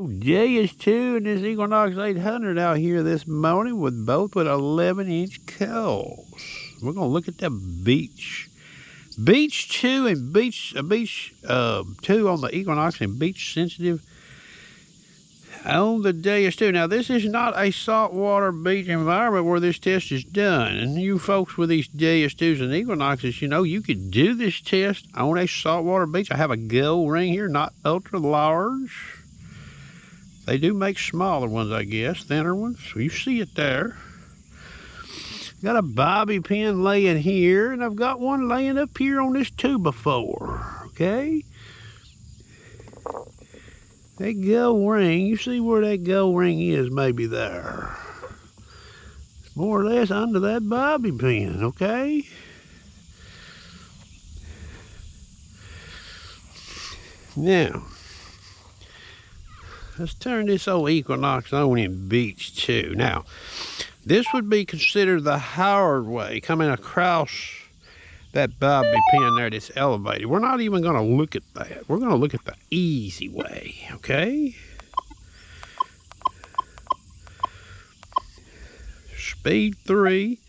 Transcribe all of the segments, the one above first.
Deus 2 and this Equinox 800 out here this morning with both with 11-inch coals. We're going to look at the Beach 2 and Beach 2 on the Equinox and Beach sensitive on the Deus 2. Now, this is not a saltwater beach environment where this test is done. And you folks with these Deus 2s and Equinoxes, you know, you could do this test on a saltwater beach. I have a gold ring here, not ultra large. They do make smaller ones, I guess, thinner ones. You see it there. Got a bobby pin laying here, and I've got one laying up here on this 2x4, okay? That gold ring, you see where that gold ring is maybe there. It's more or less under that bobby pin, okay? Now, let's turn this old Equinox on in Beach 2. Now, this would be considered the hard way, coming across that bobby pin there that's elevated. We're not even going to look at that. We're going to look at the easy way, okay? Speed 3,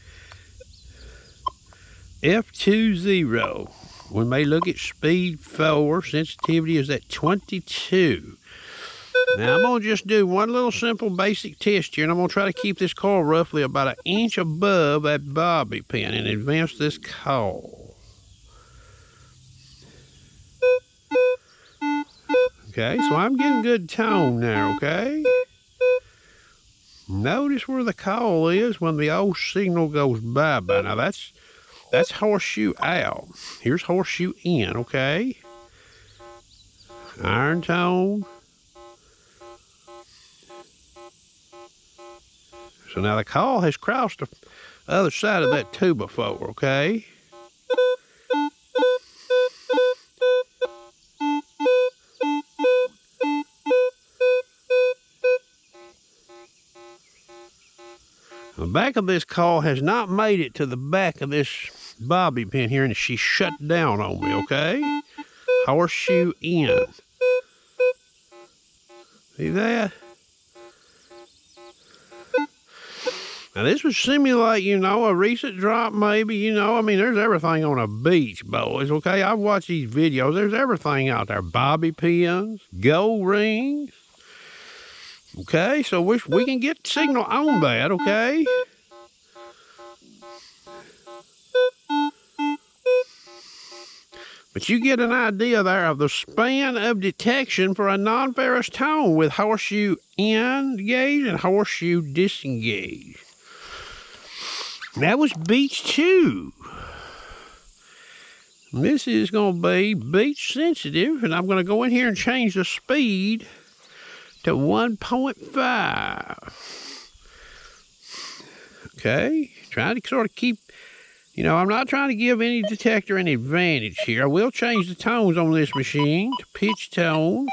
F20. We may look at speed 4. Sensitivity is at 22. Now, I'm going to just do one little simple basic test here, and I'm going to try to keep this coil roughly about 1 inch above that bobby pin and advance this coil. Okay, so I'm getting good tone there, okay? Notice where the coil is when the old signal goes bye-bye. Now, that's horseshoe out. Here's horseshoe in, okay? Iron tone. So now the coil has crossed the other side of that 2x4, okay? The back of this coil has not made it to the back of this bobby pin here, and she shut down on me, okay? Horseshoe in. See that? Now, this would simulate, you know, a recent drop maybe, you know. I mean, there's everything on a beach, boys, okay? I've watched these videos. There's everything out there. Bobby pins, gold rings. Okay, so we can get signal on that, okay? But you get an idea there of the span of detection for a non-ferrous tone with horseshoe engaged and horseshoe disengaged. That was Beach 2. This is going to be beach sensitive, and I'm going to go in here and change the speed to 1.5. Okay, trying to sort of keep, you know, I'm not trying to give any detector an advantage here. I will change the tones on this machine to pitch tones.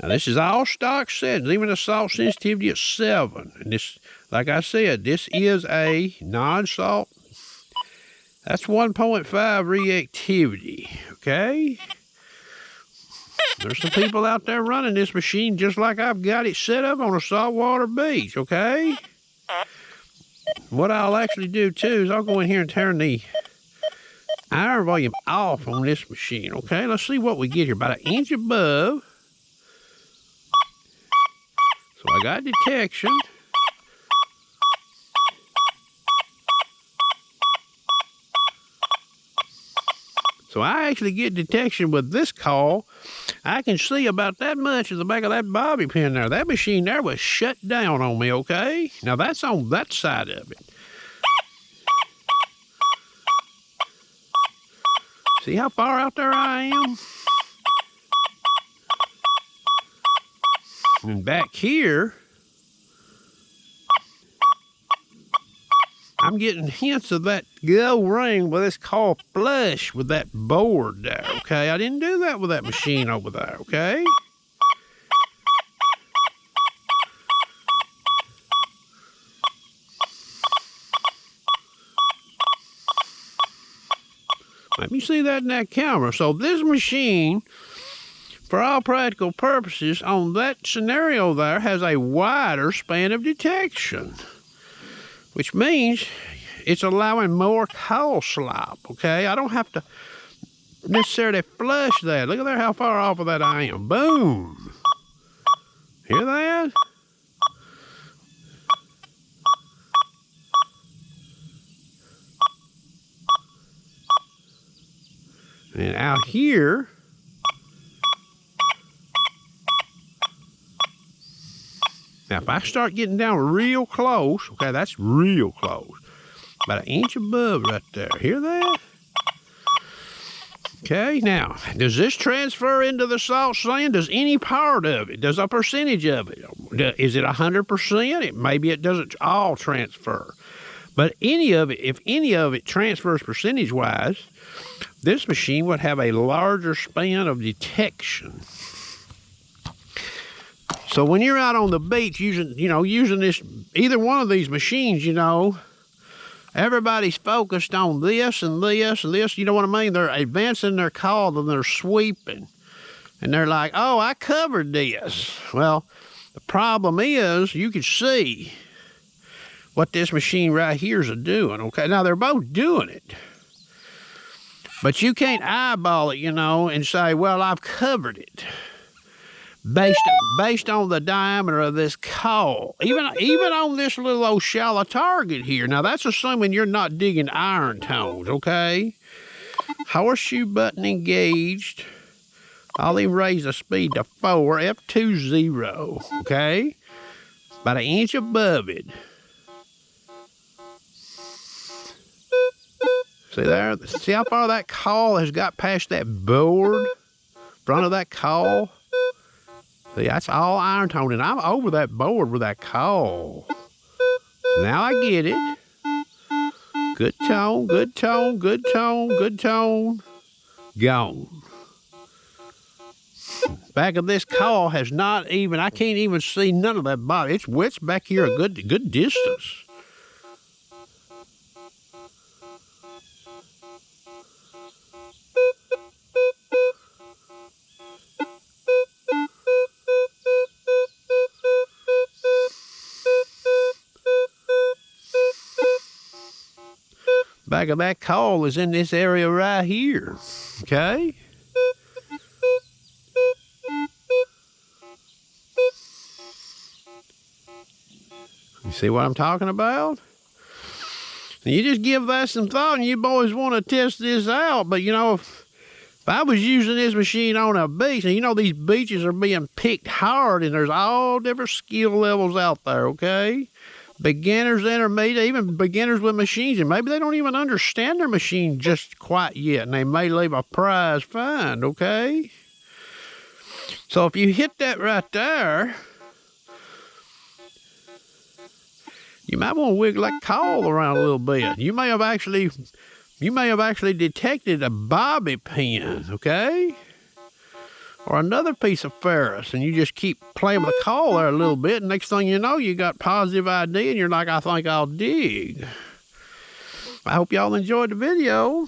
Now, this is all stock settings, even the salt sensitivity is 7. And this, like I said, this is a non-salt. That's 1.5 reactivity, okay? There's some people out there running this machine just like I've got it set up on a saltwater beach, okay? What I'll actually do, too, is I'll go in here and turn the iron volume off on this machine, okay? Let's see what we get here. About 1 inch above. So I got detection. So I actually get detection with this call. I can see about that much in the back of that bobby pin there. That machine there was shut down on me, okay? Now that's on that side of it. See how far out there I am? And back here, I'm getting hints of that gold ring with this call flush with that board there, okay? I didn't do that with that machine over there, okay? Let me see that in that camera. So this machine for all practical purposes, on that scenario there, has a wider span of detection, which means it's allowing more coal slop, okay? I don't have to necessarily flush that. Look at there how far off of that I am. Boom. Hear that? And out here, now if I start getting down real close, okay, that's real close. About an inch above right there. Hear that? Okay, now, does this transfer into the salt sand? Does any part of it, does a percentage of it, is it 100%? Maybe it doesn't all transfer. But any of it, if any of it transfers percentage-wise, this machine would have a larger span of detection. So when you're out on the beach using this, either one of these machines, everybody's focused on this and this and this. You know what I mean? They're advancing their call and they're sweeping. And they're like, oh, I covered this. Well, the problem is you can see what this machine right here is doing, okay? Now, they're both doing it. But you can't eyeball it, and say, well, I've covered it. Based on the diameter of this call. Even on this little old shallow target here. Now, that's assuming you're not digging iron tones, okay? Horseshoe button engaged. I'll even raise the speed to 4, F20, okay? About an inch above it. See there? See how far that call has got past that board? Front of that call? See, that's all iron tone, and I'm over that board with that call. Now I get it. Good tone, good tone, good tone, good tone. Gone. Back of this call has not even, I can't even see none of that body. It's back here a good distance. Back of that call is in this area right here, okay? You see what I'm talking about? You just give that some thought and you boys want to test this out, but if I was using this machine on a beach, and these beaches are being picked hard and there's all different skill levels out there, okay? Beginners, intermediate, even beginners with machines, and maybe they don't even understand their machine just quite yet, and they may leave a prize find, okay? So if you hit that right there, you might want to wiggle that call around a little bit. You may have actually detected a bobby pin, okay? Or another piece of ferrous, and you just keep playing with the call there a little bit, and next thing you know, you got positive ID, and you're like, I think I'll dig. I hope y'all enjoyed the video.